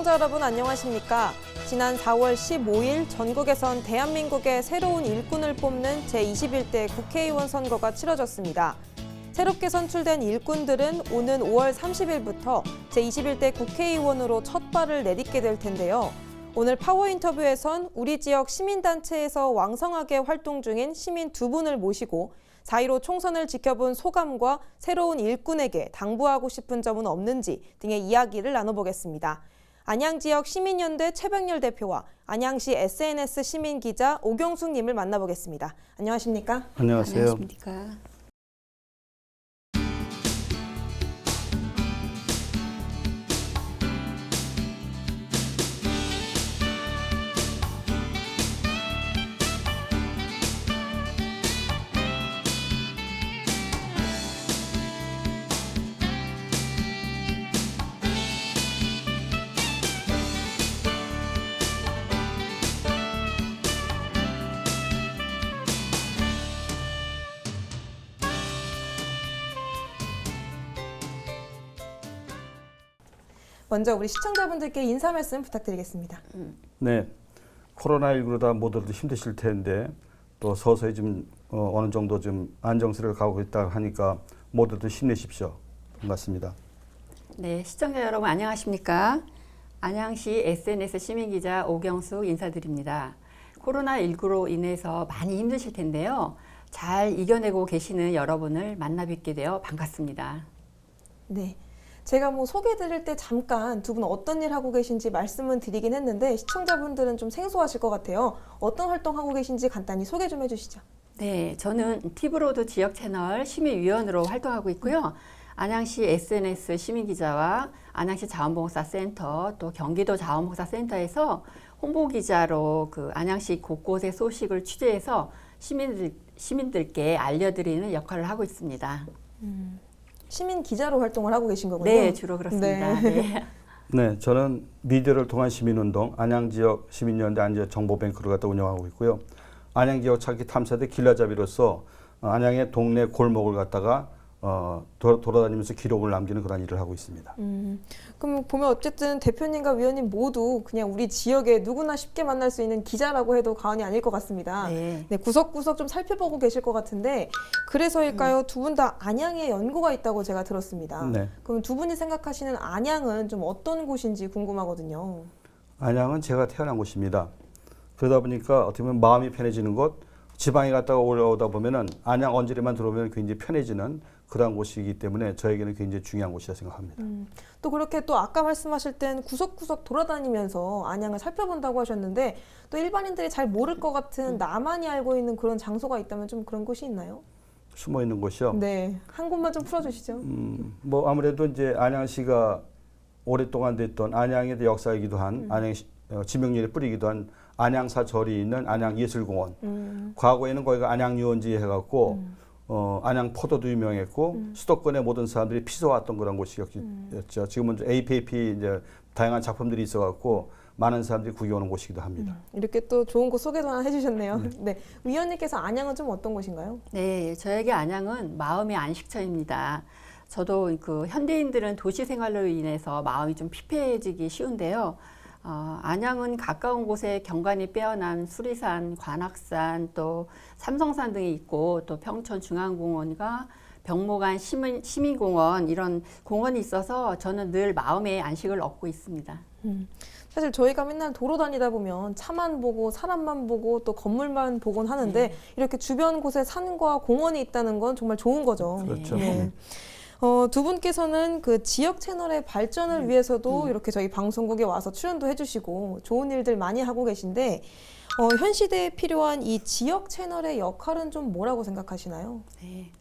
시청자 여러분 안녕하십니까? 지난 4월 15일 전국에선 대한민국의 새로운 일꾼을 뽑는 제21대 국회의원 선거가 치러졌습니다. 새롭게 선출된 일꾼들은 오는 5월 30일부터 제21대 국회의원으로 첫 발을 내딛게 될 텐데요. 오늘 파워 인터뷰에선 우리 지역 시민단체에서 왕성하게 활동 중인 시민 두 분을 모시고 4.15 총선을 지켜본 소감과 새로운 일꾼에게 당부하고 싶은 점은 없는지 등의 이야기를 나눠보겠습니다. 안양지역 시민연대 최병렬 대표와 안양시 SNS 시민기자 오경숙 님을 만나보겠습니다. 안녕하십니까? 안녕하세요. 안녕하십니까? 먼저 우리 시청자분들께 인사 말씀 부탁드리겠습니다. 네, 코로나19로 다 모두들 힘드실 텐데 또 서서히 좀 어느 정도 좀 안정세를 가고 있다 하니까 모두들 힘내십시오. 반갑습니다. 네, 시청자 여러분 안녕하십니까? 안양시 SNS 시민기자 오경숙 인사드립니다. 코로나19로 인해서 많이 힘드실 텐데요. 잘 이겨내고 계시는 여러분을 만나 뵙게 되어 반갑습니다. 네. 제가 소개해드릴 때 잠깐 두 분 어떤 일 하고 계신지 말씀은 드리긴 했는데 시청자분들은 좀 생소하실 것 같아요. 어떤 활동하고 계신지 간단히 소개 좀 해주시죠. 네, 저는 티브로드 지역 채널 시민위원으로 활동하고 있고요. 안양시 SNS 시민기자와 안양시 자원봉사센터 또 경기도 자원봉사센터에서 홍보기자로 안양시 곳곳의 소식을 취재해서 시민들께 알려드리는 역할을 하고 있습니다. 시민 기자로 활동을 하고 계신 거군요. 네, 주로 그렇습니다. 네. 네, 저는 미디어를 통한 시민운동 안양지역 시민연대 안지역 정보뱅크를 갖다 운영하고 있고요. 안양지역 찾기 탐사대 길라잡이로서 안양의 동네 골목을 갖다가 돌아다니면서 기록을 남기는 그런 일을 하고 있습니다. 그럼 보면 어쨌든 대표님과 위원님 모두 그냥 우리 지역에 누구나 쉽게 만날 수 있는 기자라고 해도 과언이 아닐 것 같습니다. 네. 네, 구석구석 좀 살펴보고 계실 것 같은데 그래서일까요? 두 분 다 안양에 연고가 있다고 제가 들었습니다. 네. 그럼 두 분이 생각하시는 안양은 좀 어떤 곳인지 궁금하거든요. 안양은 제가 태어난 곳입니다. 그러다 보니까 어떻게 보면 마음이 편해지는 곳, 지방에 갔다가 올라오다 보면은 안양 언저리만 들어오면 굉장히 편해지는 그런 곳이기 때문에 저에게는 굉장히 중요한 곳이라 생각합니다. 또 그렇게 또 아까 말씀하실 땐 구석구석 돌아다니면서 안양을 살펴본다고 하셨는데 또 일반인들이 잘 모를 것 같은 나만이 알고 있는 그런 장소가 있다면 좀 그런 곳이 있나요? 숨어 있는 곳이요. 네, 한 곳만 좀 풀어주시죠. 뭐 아무래도 이제 안양시가 오랫동안 됐던 안양의 역사이기도 한 안양 지명률에 뿌리기도 한 안양사 절이 있는 안양예술공원. 과거에는 거기가 안양유원지 해갖고 안양 포도도 유명했고 수도권의 모든 사람들이 피서왔던 그런 곳이었죠. 지금은 APAP 이제 다양한 작품들이 있어갖고 많은 사람들이 구경 오는 곳이기도 합니다. 이렇게 또 좋은 곳 소개도 하나 해주셨네요. 네, 위원님께서 안양은 좀 어떤 곳인가요? 네, 저에게 안양은 마음의 안식처입니다. 저도 현대인들은 도시 생활로 인해서 마음이 좀 피폐해지기 쉬운데요. 안양은 가까운 곳에 경관이 빼어난 수리산, 관악산, 또 삼성산 등이 있고 또 평촌 중앙공원과 병목안 시민공원 이런 공원이 있어서 저는 늘 마음의 안식을 얻고 있습니다. 사실 저희가 맨날 도로 다니다 보면 차만 보고 사람만 보고 또 건물만 보곤 하는데 이렇게 주변 곳에 산과 공원이 있다는 건 정말 좋은 거죠. 그렇죠. 네. 두 분께서는 그 지역 채널의 발전을 위해서도 이렇게 저희 방송국에 와서 출연도 해주시고 좋은 일들 많이 하고 계신데 현 시대에 필요한 이 지역 채널의 역할은 좀 뭐라고 생각하시나요? 네.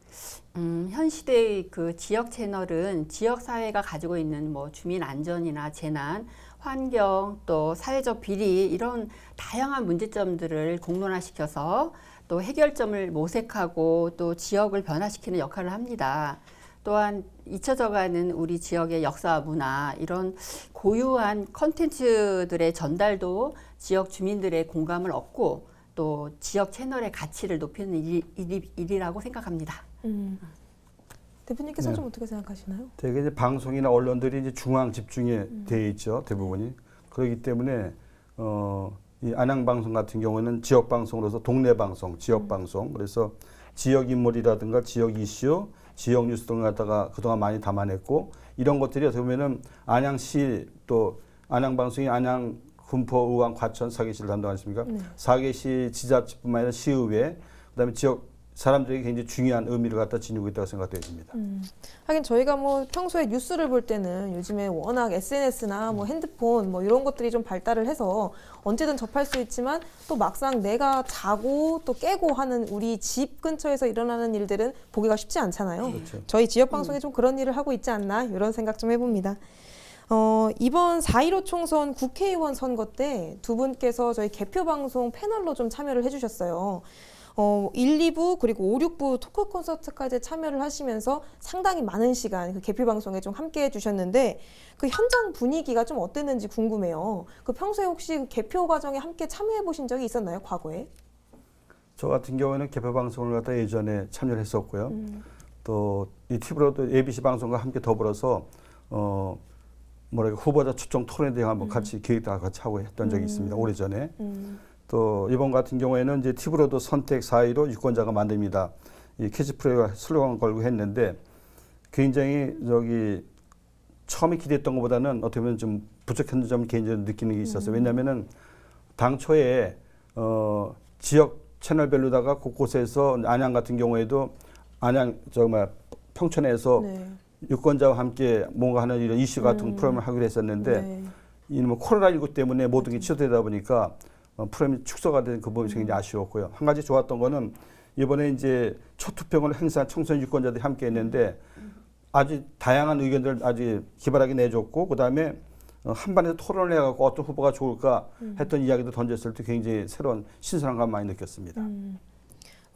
현 시대의 지역 채널은 지역 사회가 가지고 있는 주민 안전이나 재난, 환경, 또 사회적 비리 이런 다양한 문제점들을 공론화시켜서 또 해결점을 모색하고 또 지역을 변화시키는 역할을 합니다. 또한 잊혀져가는 우리 지역의 역사와 문화 이런 고유한 컨텐츠들의 전달도 지역 주민들의 공감을 얻고 또 지역 채널의 가치를 높이는 일이라고 생각합니다. 대표님께서 좀 어떻게 생각하시나요? 되게 이제 방송이나 언론들이 이제 중앙 집중에 돼 있죠, 대부분이. 그렇기 때문에 이 안양방송 같은 경우는 지역방송으로서 동네방송, 지역방송, 그래서 지역인물이라든가 지역 이슈, 지역 뉴스 등을 갖다가 그동안 많이 담아냈고, 이런 것들이 어떻게 보면은 안양시 또 안양방송이 안양, 군포, 의왕, 과천 4개시를 담당하십니까? 4개시 지자체뿐만 아니라 시의회, 그다음에 지역 사람들에게 굉장히 중요한 의미를 갖다 지니고 있다고 생각되어집니다. 하긴 저희가 뭐 평소에 뉴스를 볼 때는 요즘에 워낙 SNS나 뭐 핸드폰 뭐 이런 것들이 좀 발달을 해서 언제든 접할 수 있지만, 또 막상 내가 자고 또 깨고 하는 우리 집 근처에서 일어나는 일들은 보기가 쉽지 않잖아요. 그렇죠. 저희 지역 방송에 좀 그런 일을 하고 있지 않나 이런 생각 좀 해봅니다. 이번 4.15 총선 국회의원 선거 때 두 분께서 저희 개표 방송 패널로 좀 참여를 해주셨어요. 1, 2부 그리고 5, 6부 토크 콘서트까지 참여를 하시면서 상당히 많은 시간 그 개표 방송에 좀 함께 해주셨는데, 그 현장 분위기가 좀 어땠는지 궁금해요. 그 평소에 혹시 그 개표 과정에 함께 참여해 보신 적이 있었나요, 과거에? 저 같은 경우에는 개표 방송을 갖다 예전에 참여를 했었고요. 또 이 TV로도 ABC 방송과 함께 더불어서 후보자 추정 토론에 대해 한번 같이 기획도 같이 하고 했던 적이 있습니다. 오래전에. 또 이번 같은 경우에는 이제 TV로도 선택 4.15 유권자가 만듭니다. 이 캐치프레이와 슬로건 걸고 했는데, 굉장히 처음에 기대했던 것보다는 어떻게 보면 좀 부족한 점을 개인적으로 느끼는 게 있었어요. 왜냐하면은 당초에 지역 채널별로다가 곳곳에서 안양 같은 경우에도 안양 평촌에서 네. 유권자와 함께 뭔가 하는 이런 이슈 같은 프로그램을 하기로 했었는데, 네. 이놈의 코로나19 때문에 모든 게 취소되다 보니까 프로그램이 축소가 된 그 부분이 굉장히 아쉬웠고요. 한 가지 좋았던 거는 이번에 이제 초투표권을 행사한 청소년 유권자들이 함께 했는데, 아주 다양한 의견들을 아주 기발하게 내줬고, 그다음에 한반에서 토론을 해갖고 어떤 후보가 좋을까 했던 이야기도 던졌을 때 굉장히 새로운 신선한 감 많이 느꼈습니다.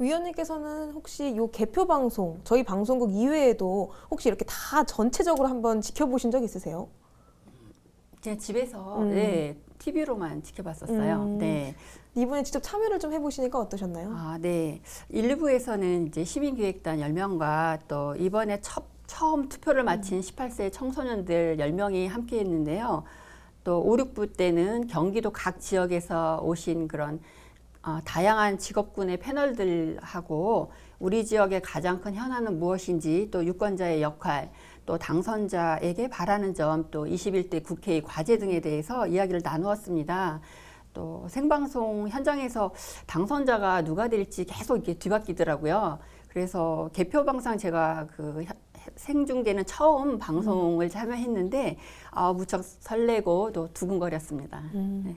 위원님께서는 혹시 이 개표 방송, 저희 방송국 이외에도 혹시 이렇게 다 전체적으로 한번 지켜보신 적 있으세요? 그냥 집에서 네, TV로만 지켜봤었어요. 네. 이번에 직접 참여를 좀 해보시니까 어떠셨나요? 아, 네. 1, 2부에서는 이제 시민기획단 10명과 또 이번에 처음 투표를 마친 18세 청소년들 10명이 함께 했는데요. 또 5, 6부 때는 경기도 각 지역에서 오신 그런 다양한 직업군의 패널들하고 우리 지역의 가장 큰 현안은 무엇인지, 또 유권자의 역할, 또 당선자에게 바라는 점, 또 21대 국회의 과제 등에 대해서 이야기를 나누었습니다. 또 생방송 현장에서 당선자가 누가 될지 계속 이렇게 뒤바뀌더라고요. 그래서 개표 방송 제가 그 생중계는 처음 방송을 참여했는데 무척 설레고 또 두근거렸습니다. 네.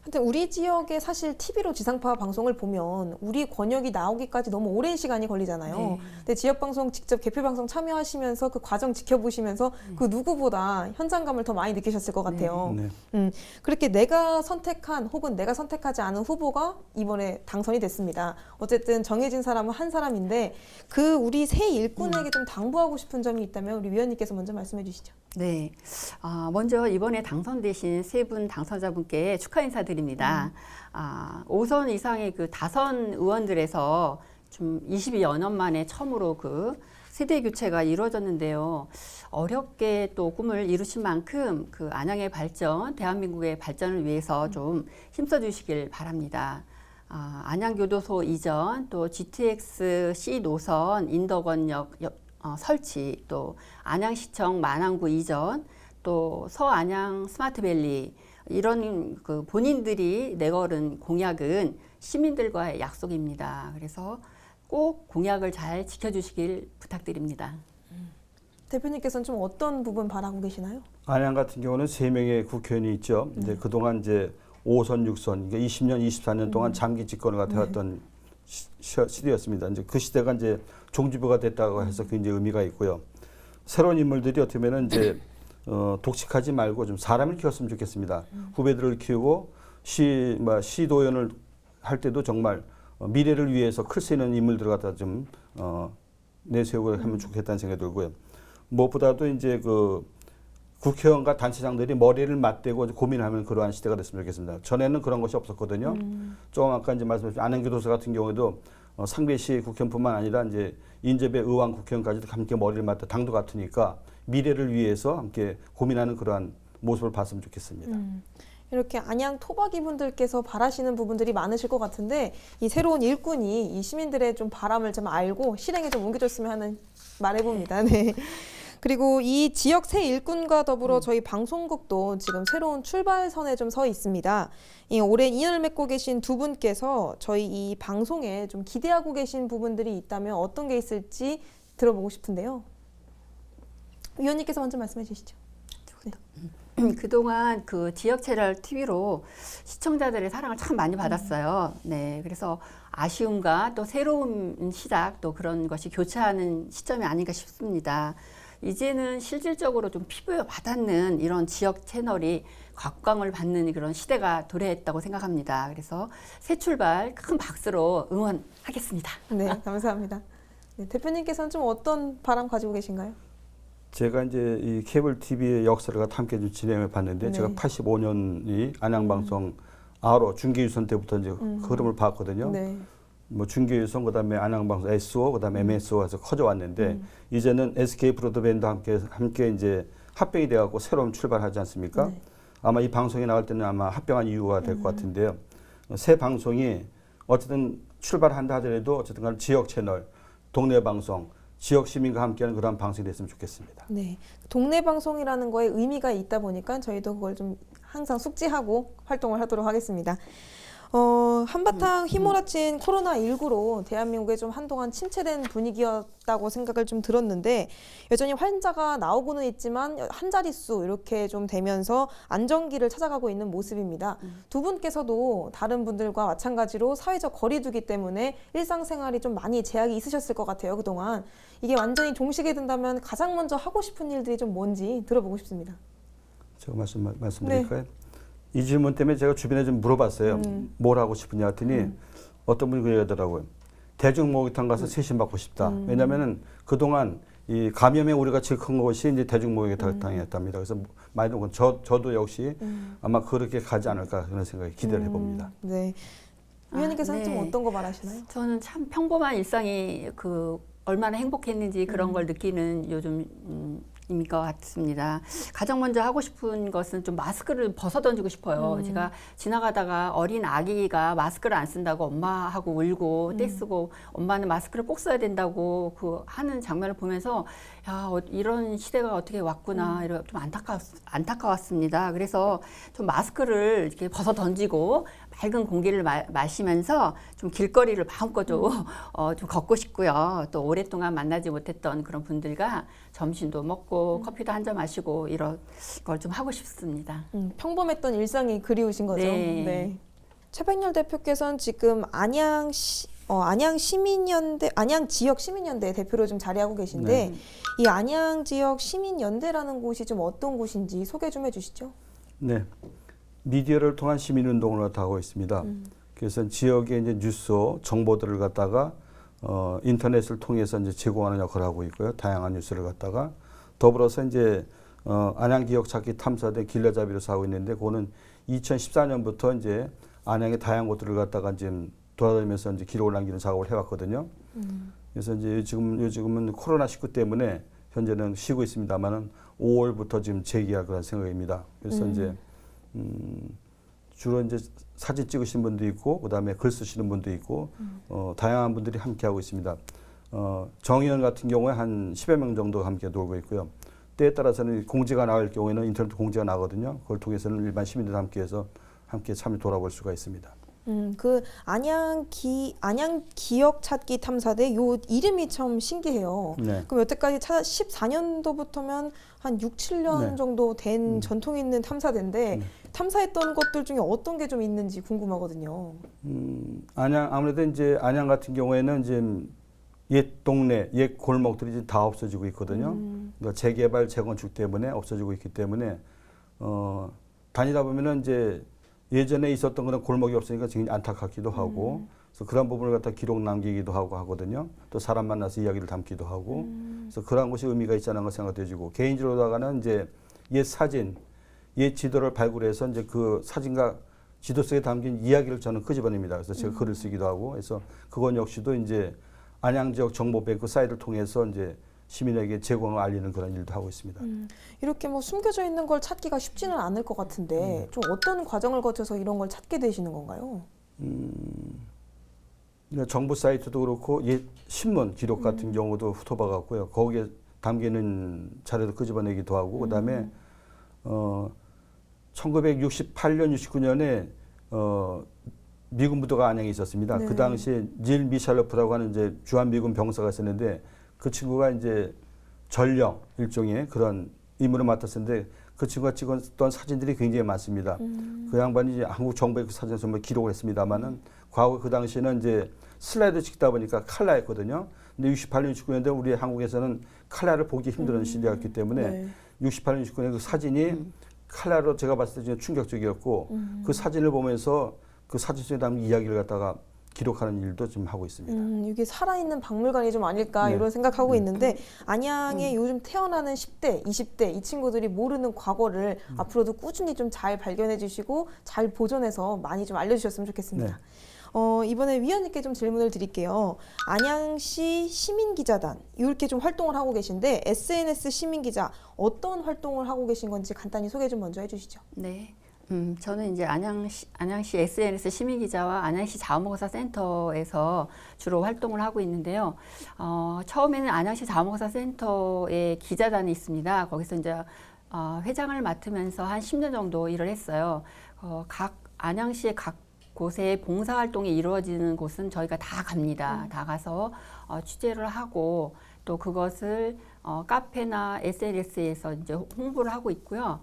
하여튼 우리 지역에 사실 TV로 지상파 방송을 보면 우리 권역이 나오기까지 너무 오랜 시간이 걸리잖아요. 네. 근데 지역 방송 직접 개표 방송 참여하시면서 그 과정 지켜보시면서 그 누구보다 현장감을 더 많이 느끼셨을 것 같아요. 네. 그렇게 내가 선택한 혹은 내가 선택하지 않은 후보가 이번에 당선이 됐습니다. 어쨌든 정해진 사람은 한 사람인데, 그 우리 새 일꾼에게 좀 당부하고 싶은 점이 있다면 우리 위원님께서 먼저 말씀해 주시죠. 네. 먼저 이번에 당선되신 세 분 당선자분께 축하 인사드립니다. 5선 이상의 그 다선 의원들에서 좀 22여 년 만에 처음으로 그 세대 교체가 이루어졌는데요. 어렵게 또 꿈을 이루신 만큼 그 안양의 발전, 대한민국의 발전을 위해서 좀 힘써 주시길 바랍니다. 안양교도소 이전, 또 GTX C 노선 인덕원역 설치, 또 안양시청 만안구 이전, 또 서안양 스마트밸리, 이런 그 본인들이 내걸은 공약은 시민들과의 약속입니다. 그래서 꼭 공약을 잘 지켜주시길 부탁드립니다. 대표님께서는 좀 어떤 부분 바라고 계시나요? 안양 같은 경우는 3명의 국회의원이 있죠. 이제 그동안 이제 5선, 6선, 그러니까 20년, 24년 동안 장기 집권을 갖다 했던 시대였습니다. 이제 그 시대가 이제 종지부가 됐다고 해서 굉장히 의미가 있고요. 새로운 인물들이 어떻게 보면 이제 독식하지 말고 좀 사람을 키웠으면 좋겠습니다. 후배들을 키우고 시도연을 할 때도 정말 미래를 위해서 클 수 있는 인물들을 갖다 좀 내세우고 하면 좋겠다는 생각이 들고요. 무엇보다도 이제 그 국회의원과 단체장들이 머리를 맞대고 고민하면 그러한 시대가 됐으면 좋겠습니다. 전에는 그런 것이 없었거든요. 조금 아까 이제 말씀하신 안양교도소 같은 경우에도 상배시 국회의원뿐만 아니라 이제 인접의 의왕 국회의원까지도 함께 머리를 맞대 당도 같으니까 미래를 위해서 함께 고민하는 그러한 모습을 봤으면 좋겠습니다. 이렇게 안양 토박이 분들께서 바라시는 부분들이 많으실 것 같은데 이 새로운 일꾼이 이 시민들의 좀 바람을 좀 알고 실행에 좀 옮겨줬으면 하는 말해봅니다. 네. 그리고 이 지역 새 일꾼과 더불어 저희 방송국도 지금 새로운 출발선에 좀 서 있습니다. 이 올해 인연을 맺고 계신 두 분께서 저희 이 방송에 좀 기대하고 계신 부분들이 있다면 어떤 게 있을지 들어보고 싶은데요. 위원님께서 먼저 말씀해 주시죠. 그동안 그 지역 채널 TV로 시청자들의 사랑을 참 많이 받았어요. 네, 그래서 아쉬움과 또 새로운 시작 또 그런 것이 교차하는 시점이 아닌가 싶습니다. 이제는 실질적으로 좀 피부에 와닿는 이런 지역 채널이 각광을 받는 그런 시대가 도래했다고 생각합니다. 그래서 새 출발 큰 박수로 응원하겠습니다. 네, 감사합니다. 네, 대표님께서는 좀 어떤 바람 가지고 계신가요? 제가 이제 이 케이블 TV의 역사를 함께 좀 진행해 봤는데 네. 제가 85년이 안양방송 아로 중계유선 때부터 이제 흐름을 봤거든요. 네. 뭐 중계유선 그다음에 안양방송 SO 그다음에 MSO에서 커져왔는데 이제는 SK 브로드밴드 함께 이제 합병이 돼갖고 새로운 출발하지 않습니까? 네. 아마 이 방송이 나갈 때는 아마 합병한 이유가 될 것 같은데요. 새 방송이 어쨌든 출발한다 하더라도 어쨌든 간에 지역 채널, 동네 방송, 지역 시민과 함께하는 그런 방송이 됐으면 좋겠습니다. 네, 동네 방송이라는 거에 의미가 있다 보니까 저희도 그걸 좀 항상 숙지하고 활동을 하도록 하겠습니다. 한바탕 휘몰아친 코로나19로 대한민국에 좀 한동안 침체된 분위기였다고 생각을 좀 들었는데 여전히 환자가 나오고는 있지만 한 자릿수 이렇게 좀 되면서 안정기를 찾아가고 있는 모습입니다. 두 분께서도 다른 분들과 마찬가지로 사회적 거리두기 때문에 일상생활이 좀 많이 제약이 있으셨을 것 같아요, 그동안. 이게 완전히 종식이 된다면 가장 먼저 하고 싶은 일들이 좀 뭔지 들어보고 싶습니다. 제가 말씀드릴까요? 이 질문 때문에 제가 주변에 좀 물어봤어요. 뭘 하고 싶으냐 했더니 어떤 분이 그러더라고요. 대중목욕탕 가서 세심 받고 싶다. 왜냐하면은 그동안 이 감염의 우려가 제일 큰 것이 이제 대중목욕탕이었답니다. 그래서 많이 저도 역시 아마 그렇게 가지 않을까 그런 생각이 기대를 해봅니다. 네. 위원님께서는 네. 좀 어떤 거 말하시나요? 저는 참 평범한 일상이 그 얼마나 행복했는지 그런 걸 느끼는 요즘 인 것 같습니다. 가장 먼저 하고 싶은 것은 좀 마스크를 벗어 던지고 싶어요. 제가 지나가다가 어린 아기가 마스크를 안 쓴다고 엄마하고 울고 떼쓰고 엄마는 마스크를 꼭 써야 된다고 그 하는 장면을 보면서 야, 이런 시대가 어떻게 왔구나 이런 좀 안타까웠습니다. 그래서 좀 마스크를 이렇게 벗어 던지고 맑은 공기를 마시면서 좀 길거리를 마음껏 좀 걷고 싶고요. 또 오랫동안 만나지 못했던 그런 분들과 점심도 먹고 커피도 한 잔 마시고 이런 걸 좀 하고 싶습니다. 평범했던 일상이 그리우신 거죠? 네. 최백렬 대표께서는 지금 안양 시민연대, 안양 지역 시민연대 대표로 좀 자리하고 계신데 이 안양 지역 시민연대라는 곳이 좀 어떤 곳인지 소개 좀 해주시죠. 네, 미디어를 통한 시민운동을 갖다 하고 있습니다. 그래서 지역의 이제 뉴스 정보들을 갖다가 인터넷을 통해서 이제 제공하는 역할을 하고 있고요. 다양한 뉴스를 갖다가 더불어서 이제 안양 기억 찾기 탐사대 길라잡이로 하고 있는데 그거는 2014년부터 이제 안양의 다양한 곳들을 갖다가 지금 돌아다니면서 이제 기록을 남기는 작업을 해왔거든요. 그래서 이제 요즘은 코로나19 때문에 현재는 쉬고 있습니다만은 5월부터 지금 재기할 그런 생각입니다. 그래서 이제 주로 이제 사진 찍으신 분도 있고 그다음에 글 쓰시는 분도 있고 다양한 분들이 함께 하고 있습니다. 정의원 같은 경우에 한 10여 명 정도 함께 놀고 있고요. 때에 따라서는 공지가 나갈 경우에는 인터넷 공지가 나거든요. 그걸 통해서는 일반 시민들 함께 참여 돌아볼 수가 있습니다. 그 안양 기억 찾기 탐사대 요 이름이 참 신기해요. 네. 그럼 여태까지 14년도부터면 한 6, 7년 네. 정도 된 전통 있는 탐사대인데 탐사했던 것들 중에 어떤 게 좀 있는지 궁금하거든요. 안양 아무래도 이제 안양 같은 경우에는 이제 옛 동네, 옛 골목들이 이제 다 없어지고 있거든요. 그러니까 재개발, 재건축 때문에 없어지고 있기 때문에 다니다 보면은 이제 예전에 있었던 그런 골목이 없으니까 지금 안타깝기도 하고 그래서 그런 부분을 갖다 기록 남기기도 하고 하거든요. 또 사람 만나서 이야기를 담기도 하고 그래서 그런 것이 의미가 있지 않은 것 생각되지고 개인적으로다가는 이제 옛 사진, 옛 지도를 발굴해서 이제 그 사진과 지도 속에 담긴 이야기를 저는 끄집어냅니다. 그래서 제가 글을 쓰기도 하고 그래서 그건 역시도 이제 안양 지역 정보 뱅크 사이트를 통해서 이제 시민에게 제공을 알리는 그런 일도 하고 있습니다. 이렇게 뭐 숨겨져 있는 걸 찾기가 쉽지는 않을 것 같은데 좀 어떤 과정을 거쳐서 이런 걸 찾게 되시는 건가요? 정부 사이트도 그렇고 신문 기록 같은 경우도 훑어봐갔고요. 거기에 담기는 자료도 끄집어내기도 하고 그다음에 1968년, 69년에 미군 부대가 안양에 있었습니다. 네. 그 당시에 닐 미샬로프라고 하는 이제 주한미군 병사가 있었는데 그 친구가 이제 전령 일종의 그런 임무를 맡았었는데 그 친구가 찍었던 사진들이 굉장히 많습니다. 그 양반이 이제 한국 정부의 그 사진을 정말 기록을 했습니다만은 과거 그 당시에는 이제 슬라이드 찍다 보니까 칼라였거든요. 근데 68년, 69년대 우리 한국에서는 칼라를 보기 힘든 시대였기 때문에 네. 68년, 69년 그 사진이 칼라로 제가 봤을 때 충격적이었고 그 사진을 보면서 그 사진 속에 담긴 이야기를 갖다가 기록하는 일도 좀 하고 있습니다. 이게 살아있는 박물관이 좀 아닐까 네. 이런 생각하고 있는데 안양에 요즘 태어나는 10대, 20대 이 친구들이 모르는 과거를 앞으로도 꾸준히 좀 잘 발견해 주시고 잘 보존해서 많이 좀 알려주셨으면 좋겠습니다. 네. 이번에 위원님께 좀 질문을 드릴게요. 안양시 시민기자단 이렇게 좀 활동을 하고 계신데 SNS 시민기자 어떤 활동을 하고 계신 건지 간단히 소개 좀 먼저 해주시죠. 네. 저는 이제 안양시 SNS 시민기자와 안양시 자원봉사 센터에서 주로 활동을 하고 있는데요. 처음에는 안양시 자원봉사 센터에 기자단이 있습니다. 거기서 이제 회장을 맡으면서 한 10년 정도 일을 했어요. 각 안양시의 각 곳에 봉사활동이 이루어지는 곳은 저희가 다 갑니다. 다 가서 취재를 하고 또 그것을 카페나 SNS에서 이제 홍보를 하고 있고요.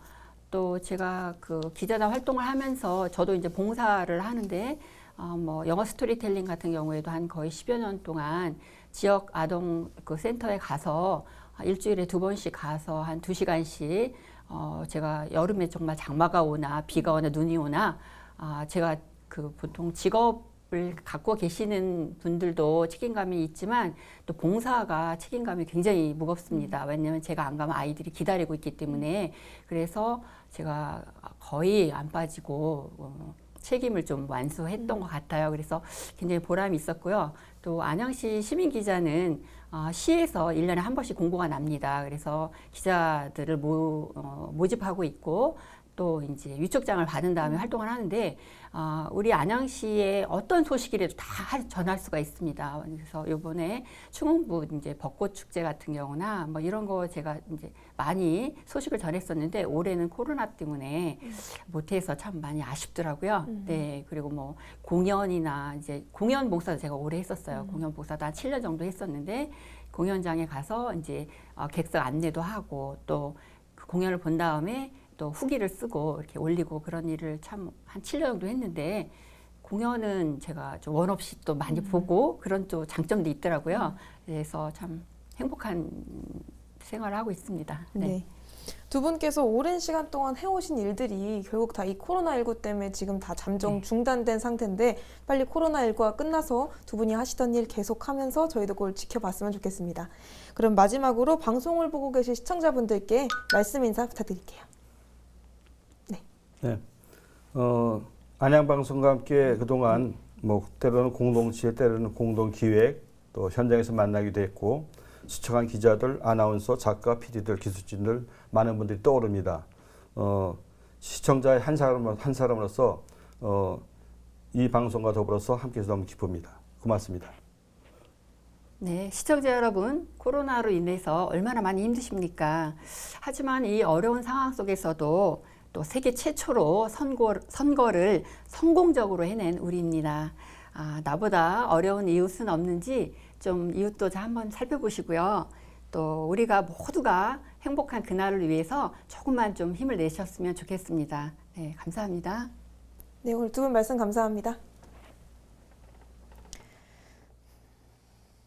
또 제가 그 기자단 활동을 하면서 저도 이제 봉사를 하는데 뭐 영어 스토리텔링 같은 경우에도 한 거의 10여 년 동안 지역 아동 그 센터에 가서 일주일에 2번씩 가서 한 2시간씩 제가 여름에 정말 장마가 오나 비가 오나 눈이 오나 제가 그 보통 직업을 갖고 계시는 분들도 책임감이 있지만 또 봉사가 책임감이 굉장히 무겁습니다. 왜냐하면 제가 안 가면 아이들이 기다리고 있기 때문에 그래서 제가 거의 안 빠지고 책임을 좀 완수했던 것 같아요. 그래서 굉장히 보람이 있었고요. 또 안양시 시민기자는 시에서 1년에 한 번씩 공고가 납니다. 그래서 기자들을 모집하고 있고 또 이제 위촉장을 받은 다음에 활동을 하는데 우리 안양시에 어떤 소식이라도 다 전할 수가 있습니다. 그래서 이번에 충흥부 이제 벚꽃 축제 같은 경우나 뭐 이런 거 제가 이제 많이 소식을 전했었는데 올해는 코로나 때문에 못해서 참 많이 아쉽더라고요. 네, 그리고 뭐 공연이나 이제 공연 봉사도 제가 오래 했었어요. 공연 봉사도 한 7년 정도 했었는데 공연장에 가서 이제 객석 안내도 하고 또 그 공연을 본 다음에 또 후기를 쓰고 이렇게 올리고 그런 일을 참 한 7년 정도 했는데 공연은 제가 좀 원 없이 또 많이 보고 그런 또 장점도 있더라고요. 그래서 참 행복한 생활을 하고 있습니다. 네. 네. 두 분께서 오랜 시간 동안 해오신 일들이 결국 다 이 코로나19 때문에 지금 다 잠정 중단된 상태인데 빨리 코로나19가 끝나서 두 분이 하시던 일 계속하면서 저희도 그걸 지켜봤으면 좋겠습니다. 그럼 마지막으로 방송을 보고 계신 시청자분들께 말씀 인사 부탁드릴게요. 네. 안양방송과 함께 그동안 뭐 때로는 공동체에 때로는 공동기획 또 현장에서 만나기도 했고 시청한 기자들, 아나운서, 작가, PD들, 기술진들 많은 분들이 떠오릅니다. 시청자의 한 사람으로서 이 방송과 더불어서 함께해서 너무 기쁩니다. 고맙습니다. 네, 시청자 여러분, 코로나로 인해서 얼마나 많이 힘드십니까? 하지만 이 어려운 상황 속에서도 또 세계 최초로 선거를 성공적으로 해낸 우리입니다. 나보다 어려운 이웃은 없는지 좀 이웃도 한번 살펴보시고요. 또 우리가 모두가 행복한 그날을 위해서 조금만 좀 힘을 내셨으면 좋겠습니다. 네, 감사합니다. 네, 오늘 두 분 말씀 감사합니다.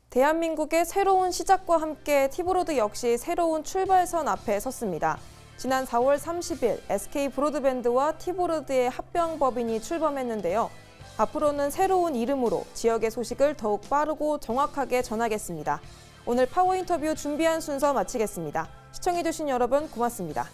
대한민국의 새로운 시작과 함께 티브로드 역시 새로운 출발선 앞에 섰습니다. 지난 4월 30일 SK 브로드밴드와 티브로드의 합병 법인이 출범했는데요. 앞으로는 새로운 이름으로 지역의 소식을 더욱 빠르고 정확하게 전하겠습니다. 오늘 파워 인터뷰 준비한 순서 마치겠습니다. 시청해주신 여러분 고맙습니다.